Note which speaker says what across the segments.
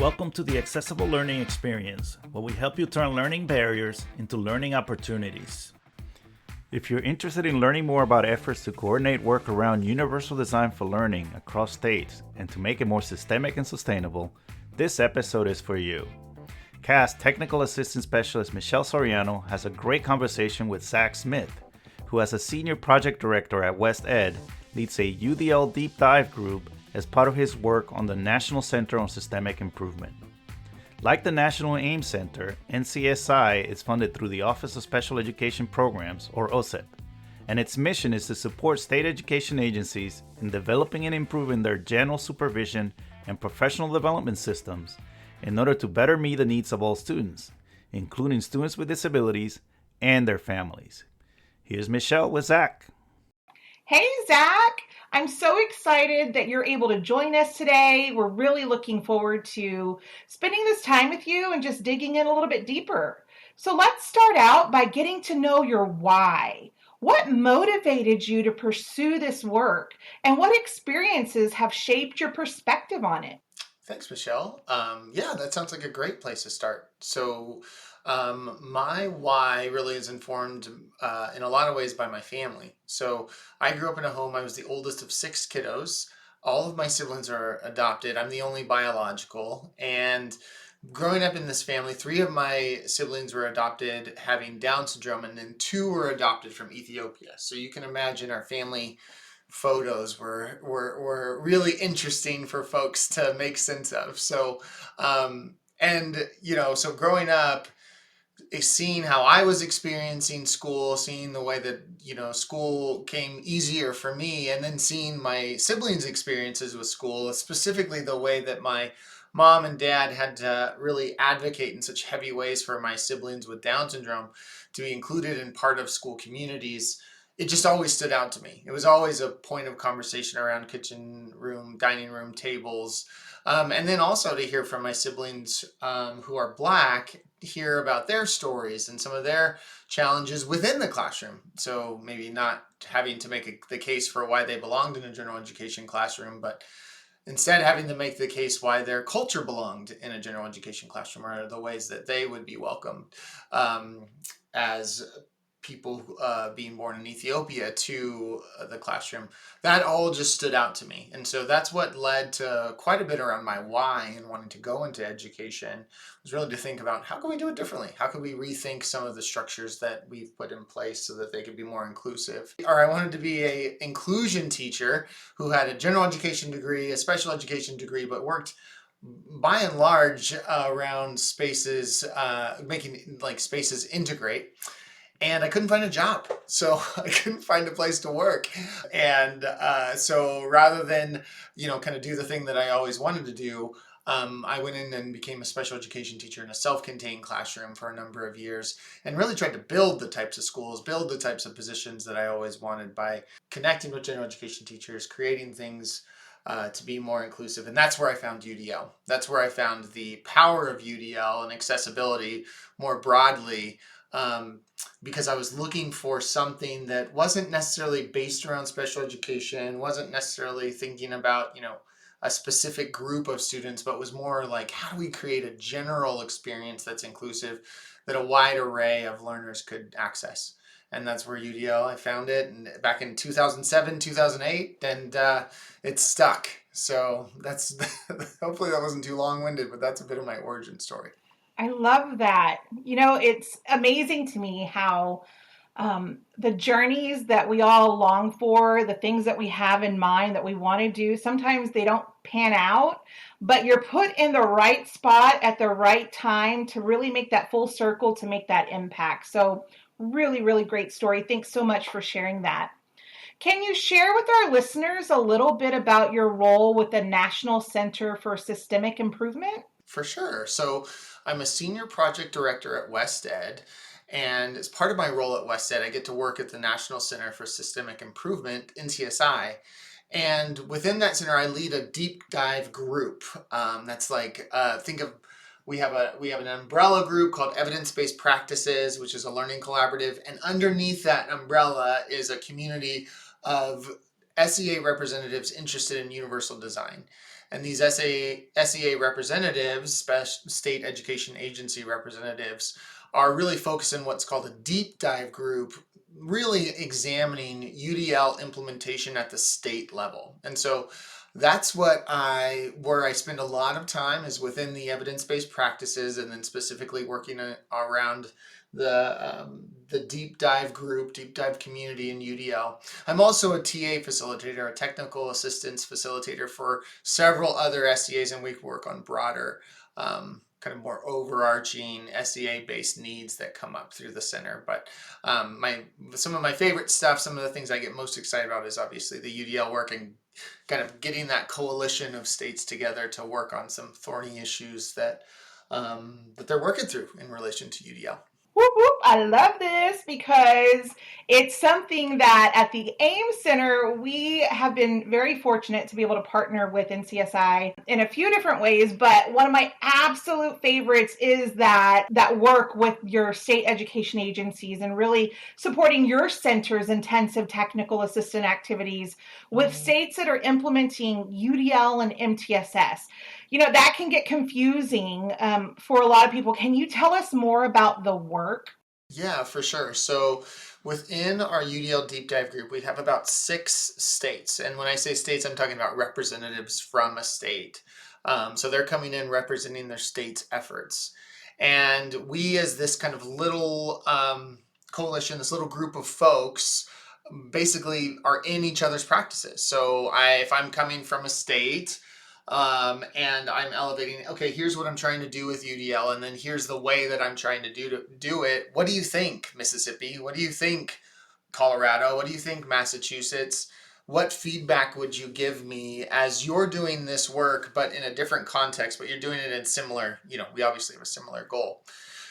Speaker 1: Welcome to the Accessible Learning Experience, where we help you turn learning barriers into learning opportunities. If you're interested in learning more about efforts to coordinate work around universal design for learning across states and to make it more systemic and sustainable, this episode is for you. CAS Technical Assistant Specialist Michelle Soriano has a great conversation with Zach Smith, who as a Senior Project Director at West Ed, leads a UDL Deep Dive group as part of his work on the National Center on Systemic Improvement. Like the National AIM Center, NCSI is funded through the Office of Special Education Programs, or OSEP, and its mission is to support state education agencies in developing and improving their general supervision and professional development systems in order to better meet the needs of all students, including students with disabilities and their families. Here's Michelle with Zach.
Speaker 2: Hey, Zach. I'm so excited that you're able to join us today. We're really looking forward to spending this time with you and just digging in a little bit deeper. So let's start out by getting to know your why. What motivated you to pursue this work, and what experiences have shaped your perspective on it?
Speaker 3: Thanks, Michelle. Yeah, that sounds like a great place to start. My why really is informed in a lot of ways by my family. So, I grew up in a home, I was the oldest of 6 kiddos. All of my siblings are adopted. I'm the only biological. And growing up in this family, 3 of my siblings were adopted having Down syndrome, and then 2 were adopted from Ethiopia. So, you can imagine our family photos were really interesting for folks to make sense of. So growing up, seeing how I was experiencing school, seeing the way that, school came easier for me, and then seeing my siblings' experiences with school, specifically the way that my mom and dad had to really advocate in such heavy ways for my siblings with Down syndrome to be included in part of school communities. It just always stood out to me. It was always a point of conversation around kitchen room, dining room tables. And then also to hear from my siblings who are Black, hear about their stories and some of their challenges within the classroom. So maybe not having to make the case for why they belonged in a general education classroom, but instead having to make the case why their culture belonged in a general education classroom, or the ways that they would be welcomed as people being born in Ethiopia to the classroom. That all just stood out to me. And so that's what led to quite a bit around my why and wanting to go into education, was really to think about how can we do it differently? How can we rethink some of the structures that we've put in place so that they could be more inclusive? Or I wanted to be an inclusion teacher who had a general education degree, a special education degree, but worked by and large around spaces, making like spaces integrate. And I couldn't find a job, so I couldn't find a place to work. And so rather than, kind of do the thing that I always wanted to do, I went in and became a special education teacher in a self-contained classroom for a number of years, and really tried to build the types of schools, build the types of positions that I always wanted by connecting with general education teachers, creating things to be more inclusive. And that's where I found UDL. That's where I found the power of UDL and accessibility more broadly, because I was looking for something that wasn't necessarily based around special education, wasn't necessarily thinking about, a specific group of students, but was more like, how do we create a general experience that's inclusive, that a wide array of learners could access? And that's where UDL, I found it and back in 2007, 2008, and it stuck. So that's, hopefully that wasn't too long-winded, but that's a bit of my origin story.
Speaker 2: I love that. It's amazing to me how the journeys that we all long for, the things that we have in mind that we want to do, sometimes they don't pan out, but you're put in the right spot at the right time to really make that full circle, to make that impact. So really, really great story. Thanks so much for sharing that. Can you share with our listeners a little bit about your role with the National Center for Systemic Improvement?
Speaker 3: For sure. So I'm a senior project director at West Ed. And as part of my role at West Ed, I get to work at the National Center for Systemic Improvement, NCSI. And within that center, I lead a deep dive group. That's like, we have an umbrella group called Evidence-Based Practices, which is a learning collaborative. And underneath that umbrella is a community of SEA representatives interested in universal design. And these SEA representatives, state education agency representatives, are really focused on what's called a deep dive group, really examining UDL implementation at the state level. And so that's where I spend a lot of time is within the evidence-based practices, and then specifically working around the deep dive group, deep dive community in UDL. I'm also a TA facilitator, a technical assistance facilitator for several other SEAs, and we work on broader, kind of more overarching SEA-based needs that come up through the center. But some of my favorite stuff, some of the things I get most excited about is obviously the UDL work and kind of getting that coalition of states together to work on some thorny issues that they're working through in relation to UDL.
Speaker 2: Whoop, whoop. I love this because it's something that at the AIM Center, we have been very fortunate to be able to partner with NCSI in a few different ways. But one of my absolute favorites is that work with your state education agencies and really supporting your center's intensive technical assistant activities with states that are implementing UDL and MTSS. That can get confusing for a lot of people. Can you tell us more about the work?
Speaker 3: Yeah, for sure. So within our UDL deep dive group, we have about 6 states. And when I say states, I'm talking about representatives from a state. So they're coming in representing their state's efforts. And we, as this kind of little coalition, this little group of folks, basically are in each other's practices. So if I'm coming from a state, and I'm elevating, okay, here's what I'm trying to do with UDL, and then here's the way that I'm trying to do it. What do you think, Mississippi? What do you think, Colorado? What do you think, Massachusetts? What feedback would you give me as you're doing this work, but in a different context, but you're doing it in similar, we obviously have a similar goal.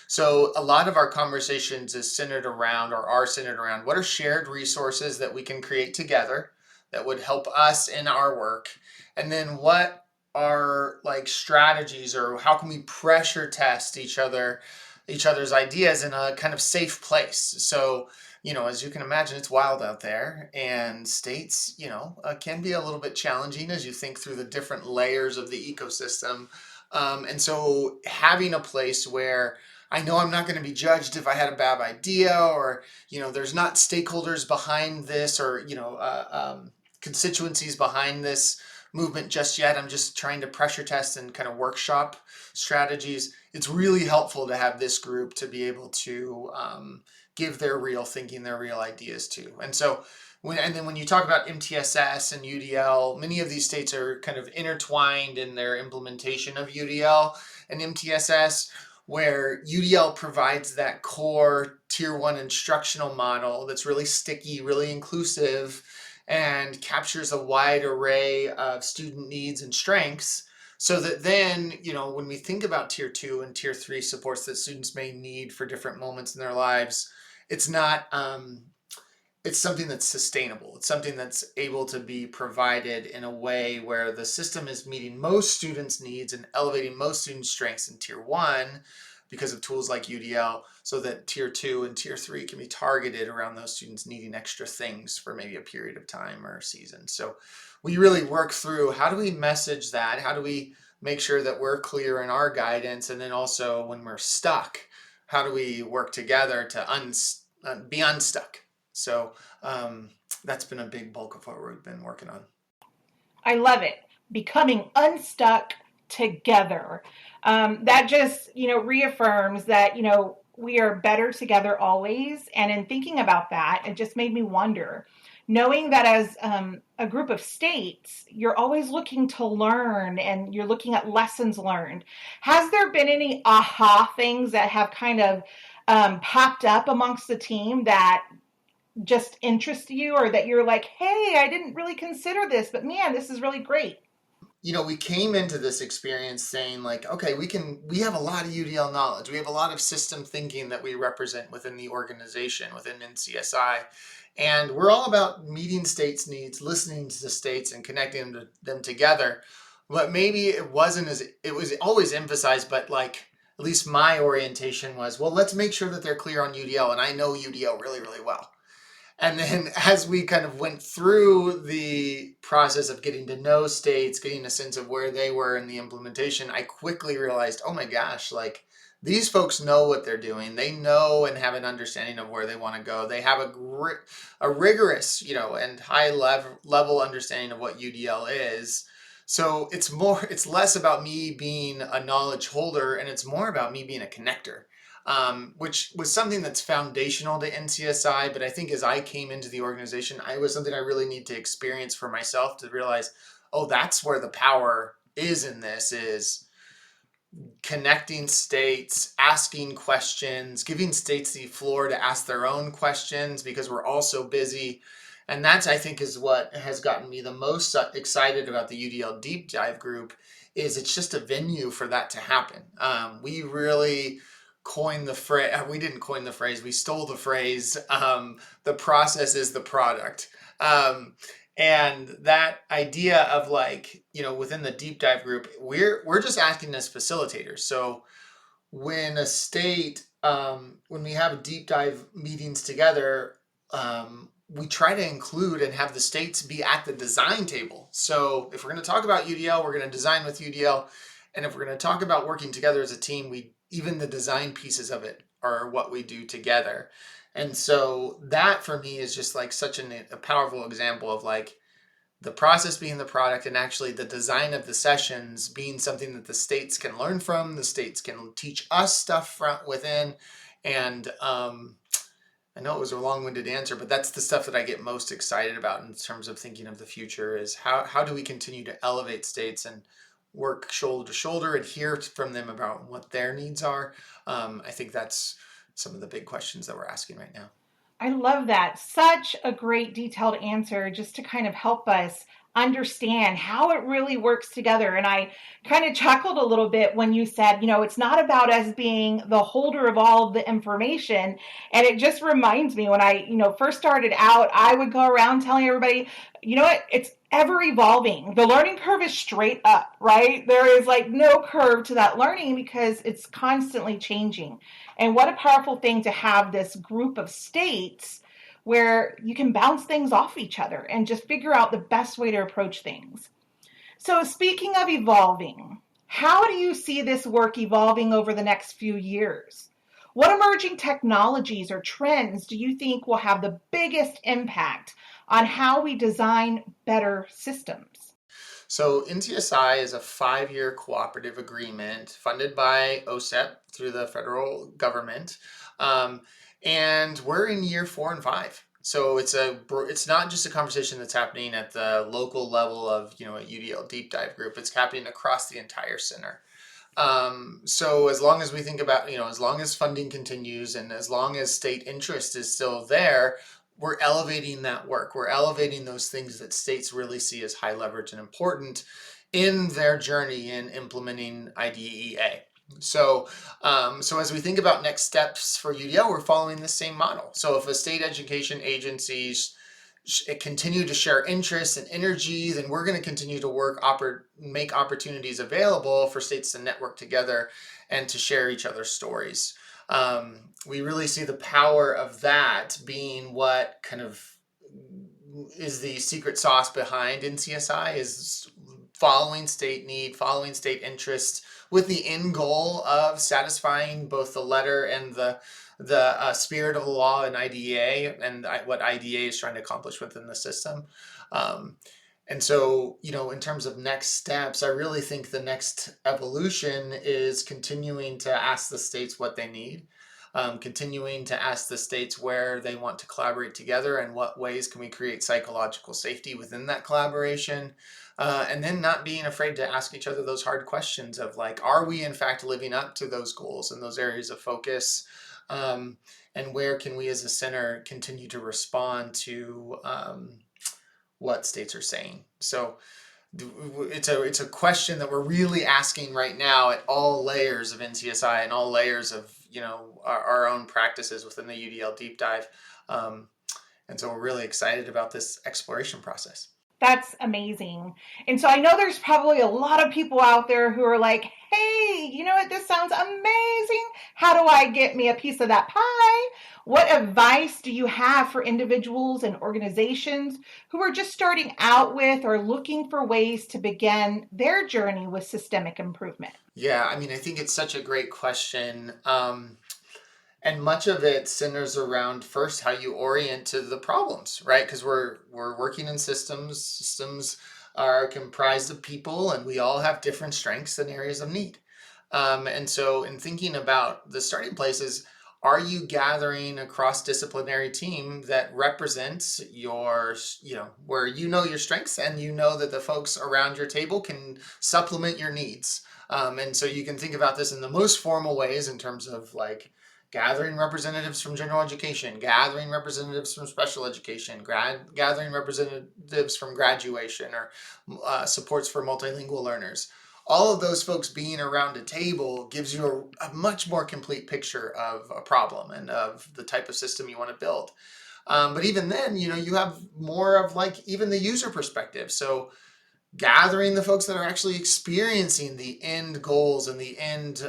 Speaker 3: So a lot of our conversations are centered around what are shared resources that we can create together that would help us in our work, and then what are like strategies, or how can we pressure test each other's ideas in a kind of safe place. So as you can imagine, it's wild out there, and states can be a little bit challenging as you think through the different layers of the ecosystem, and so having a place where I know I'm not going to be judged if I had a bad idea, or there's not stakeholders behind this, or constituencies behind this movement just yet. I'm just trying to pressure test and kind of workshop strategies. It's really helpful to have this group to be able to give their real thinking, their real ideas to. And so when you talk about MTSS and UDL, many of these states are kind of intertwined in their implementation of UDL and MTSS, where UDL provides that core tier 1 instructional model that's really sticky, really inclusive, and captures a wide array of student needs and strengths, so that then, when we think about tier 2 and tier 3 supports that students may need for different moments in their lives, it's not, it's something that's sustainable. It's something that's able to be provided in a way where the system is meeting most students' needs and elevating most students' strengths in tier 1 because of tools like UDL, so that tier 2 and tier 3 can be targeted around those students needing extra things for maybe a period of time or a season. So we really work through, how do we message that? How do we make sure that we're clear in our guidance? And then also when we're stuck, how do we work together to be unstuck? So that's been a big bulk of what we've been working on.
Speaker 2: I love it. Becoming unstuck together. That just, reaffirms that, we are better together always. And in thinking about that, it just made me wonder, knowing that as a group of states, you're always looking to learn and you're looking at lessons learned. Has there been any aha things that have kind of popped up amongst the team that just interest you, or that you're like, hey, I didn't really consider this, but man, this is really great?
Speaker 3: We came into this experience saying like, okay, we have a lot of UDL knowledge. We have a lot of system thinking that we represent within the organization, within NCSI. And we're all about meeting states' needs, listening to the states and connecting them together. But maybe it wasn't as, it was always emphasized, but like, at least my orientation was, well, let's make sure that they're clear on UDL. And I know UDL really, really well. And then as we kind of went through the process of getting to know states, getting a sense of where they were in the implementation, I quickly realized, oh my gosh, like these folks know what they're doing. They know and have an understanding of where they want to go. They have a rigorous, and high level understanding of what UDL is. So it's less about me being a knowledge holder, and it's more about me being a connector, which was something that's foundational to NCSI. But I think as I came into the organization, I was something I really need to experience for myself to realize, oh, that's where the power is in this, is connecting states, asking questions, giving states the floor to ask their own questions because we're all so busy. And that's, I think, is what has gotten me the most excited about the UDL Deep Dive group, is it's just a venue for that to happen. We really coined the phrase, we didn't coin the phrase, we stole the phrase, the process is the product. And that idea of like, within the deep dive group, we're just acting as facilitators. So when a state, when we have deep dive meetings together, we try to include and have the states be at the design table. So if we're going to talk about UDL, we're going to design with UDL. And if we're going to talk about working together as a team, even the design pieces of it are what we do together. And so that for me is just like such a powerful example of like the process being the product, and actually the design of the sessions being something that the states can learn from, the states can teach us stuff from within. And I know it was a long-winded answer, but that's the stuff that I get most excited about in terms of thinking of the future, is how do we continue to elevate states and work shoulder to shoulder and hear from them about what their needs are. I think that's some of the big questions that we're asking right now.
Speaker 2: I love that. Such a great detailed answer just to kind of help us understand how it really works together. And I kind of chuckled a little bit when you said, it's not about us being the holder of all of the information. And it just reminds me when I, first started out, I would go around telling everybody, you know what, it's ever evolving. The learning curve is straight up, right? There is like no curve to that learning because it's constantly changing. And what a powerful thing to have this group of states where you can bounce things off each other and just figure out the best way to approach things. So, speaking of evolving, how do you see this work evolving over the next few years? What emerging technologies or trends do you think will have the biggest impact on how we design better systems?
Speaker 3: So NTSI is a 5-year cooperative agreement funded by OSEP through the federal government. And we're in year 4 and 5. So it's not just a conversation that's happening at the local level of, a UDL deep dive group. It's happening across the entire center. So as long as we think about, as long as funding continues and as long as state interest is still there, we're elevating that work. We're elevating those things that states really see as high leverage and important in their journey in implementing IDEA. So as we think about next steps for UDL, we're following the same model. So if a state education agencies continue to share interests and energy, then we're going to continue to make opportunities available for states to network together and to share each other's stories. We really see the power of that being what kind of is the secret sauce behind NCSI, is following state need, following state interest, with the end goal of satisfying both the letter and the spirit of the law in IDEA and what IDEA is trying to accomplish within the system. And so, in terms of next steps, I really think the next evolution is continuing to ask the states what they need, continuing to ask the states where they want to collaborate together and what ways can we create psychological safety within that collaboration. And then not being afraid to ask each other those hard questions of like, are we in fact living up to those goals and those areas of focus? And where can we as a center continue to respond to what states are saying? So it's a question that we're really asking right now at all layers of NCSI and all layers of our own practices within the UDL deep dive. And so we're really excited about this exploration process.
Speaker 2: That's amazing. And so I know there's probably a lot of people out there who are like, hey, you know what? This sounds amazing. How do I get me a piece of that pie? What advice do you have for individuals and organizations who are just starting out with or looking for ways to begin their journey with systemic improvement?
Speaker 3: Yeah, I mean, I think it's such a great question. And much of it centers around first how you orient to the problems, right? Because we're working in systems. Systems are comprised of people, and we all have different strengths and areas of need. And so, in thinking about the starting places, are you gathering a cross-disciplinary team that represents your, where you know your strengths and you know that the folks around your table can supplement your needs? And so you can think about this in the most formal ways in terms of like gathering representatives from general education, gathering representatives from special education, gathering representatives from graduation or supports for multilingual learners. All of those folks being around a table gives you a much more complete picture of a problem and of the type of system you want to build. But even then, you have more of like even the user perspective. So gathering the folks that are actually experiencing the end goals and the end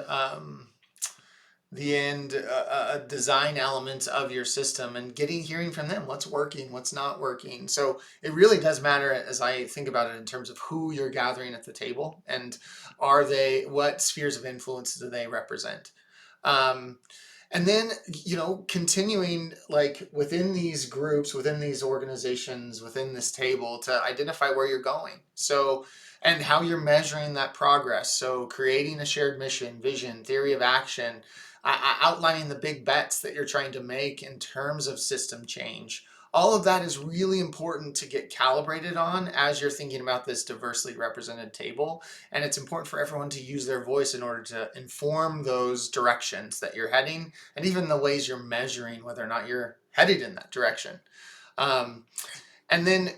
Speaker 3: design elements of your system and hearing from them what's working, what's not working. So it really does matter as I think about it in terms of who you're gathering at the table and what spheres of influence do they represent. And then, continuing like within these groups, within these organizations, within this table to identify where you're going. So, and how you're measuring that progress. So creating a shared mission, vision, theory of action, outlining the big bets that you're trying to make in terms of system change. All of that is really important to get calibrated on as you're thinking about this diversely represented table. And it's important for everyone to use their voice in order to inform those directions that you're heading and even the ways you're measuring whether or not you're headed in that direction. And then,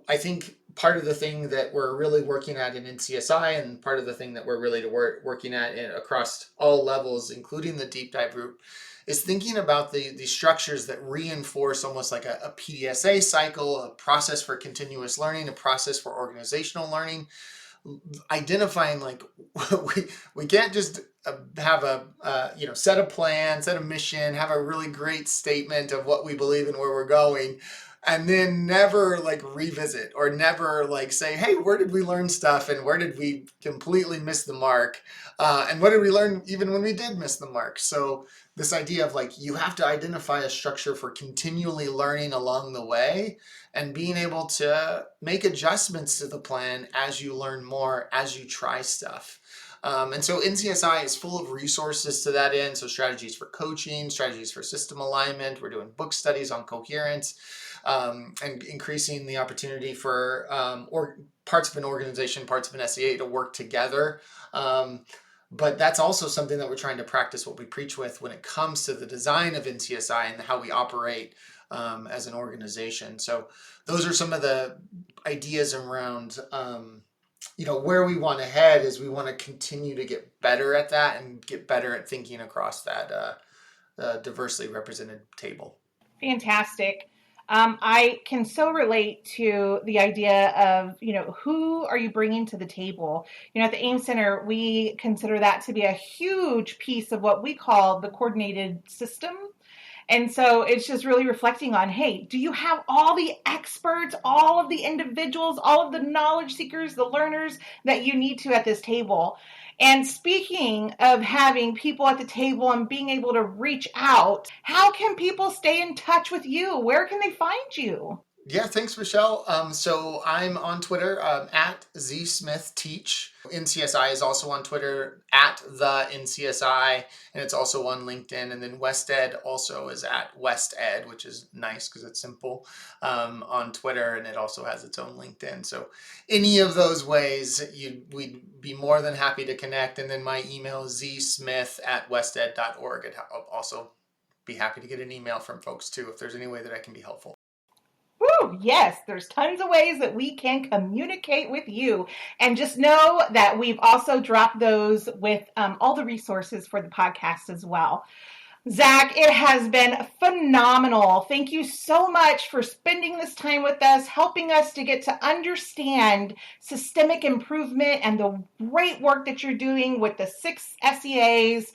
Speaker 3: I think part of the thing that we're really working at in NCSI and part of the thing that we're really working at across all levels, including the deep dive group, is thinking about the structures that reinforce almost like a PDSA cycle, a process for continuous learning, a process for organizational learning, identifying like we can't just have a set a plan, set a mission, have a really great statement of what we believe and where we're going, and then never like revisit or never like say, hey, where did we learn stuff and where did we completely miss the mark, and what did we learn even when we did miss the mark. So this idea of like you have to identify a structure for continually learning along the way and being able to make adjustments to the plan as you learn more, as you try stuff. And so NCSI is full of resources to that end. So strategies for coaching, strategies for system alignment. We're doing book studies on coherence, and increasing the opportunity for or parts of an organization, parts of an SEA to work together. But that's also something that we're trying to practice what we preach with when it comes to the design of NCSI and how we operate as an organization. So those are some of the ideas around where we want to head. Is we want to continue to get better at that and get better at thinking across that diversely represented table.
Speaker 2: Fantastic. I can so relate to the idea of, who are you bringing to the table? At the AIM Center, we consider that to be a huge piece of what we call the coordinated system. And so it's just really reflecting on, hey, do you have all the experts, all of the individuals, all of the knowledge seekers, the learners that you need to at this table? And speaking of having people at the table and being able to reach out, how can people stay in touch with you? Where can they find you?
Speaker 3: Yeah, thanks, Michelle. So I'm on Twitter at ZSmithTeach. NCSI is also on Twitter at the NCSI, and it's also on LinkedIn. And then WestEd also is at WestEd, which is nice because it's simple on Twitter, and it also has its own LinkedIn. So any of those ways, we'd be more than happy to connect. And then my email is zsmith@wested.org. I'll also be happy to get an email from folks too if there's any way that I can be helpful.
Speaker 2: Woo, yes, there's tons of ways that we can communicate with you. And just know that we've also dropped those with all the resources for the podcast as well. Zach, it has been phenomenal. Thank you so much for spending this time with us, helping us to get to understand systemic improvement and the great work that you're doing with the 6 SEAs,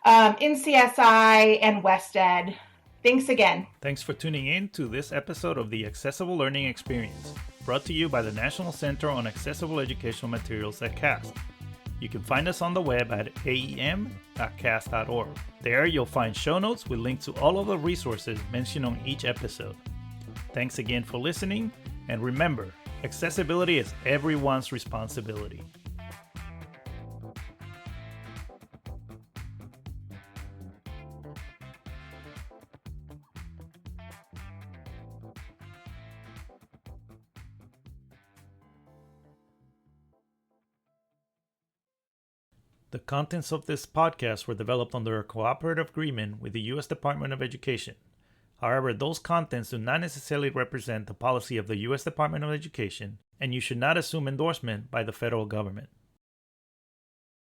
Speaker 2: NCSI, and WestEd. Thanks again.
Speaker 1: Thanks for tuning in to this episode of the Accessible Learning Experience, brought to you by the National Center on Accessible Educational Materials at CAST. You can find us on the web at aem.cast.org. There you'll find show notes with links to all of the resources mentioned on each episode. Thanks again for listening, and remember, accessibility is everyone's responsibility. The contents of this podcast were developed under a cooperative agreement with the U.S. Department of Education. However, those contents do not necessarily represent the policy of the U.S. Department of Education, and you should not assume endorsement by the federal government.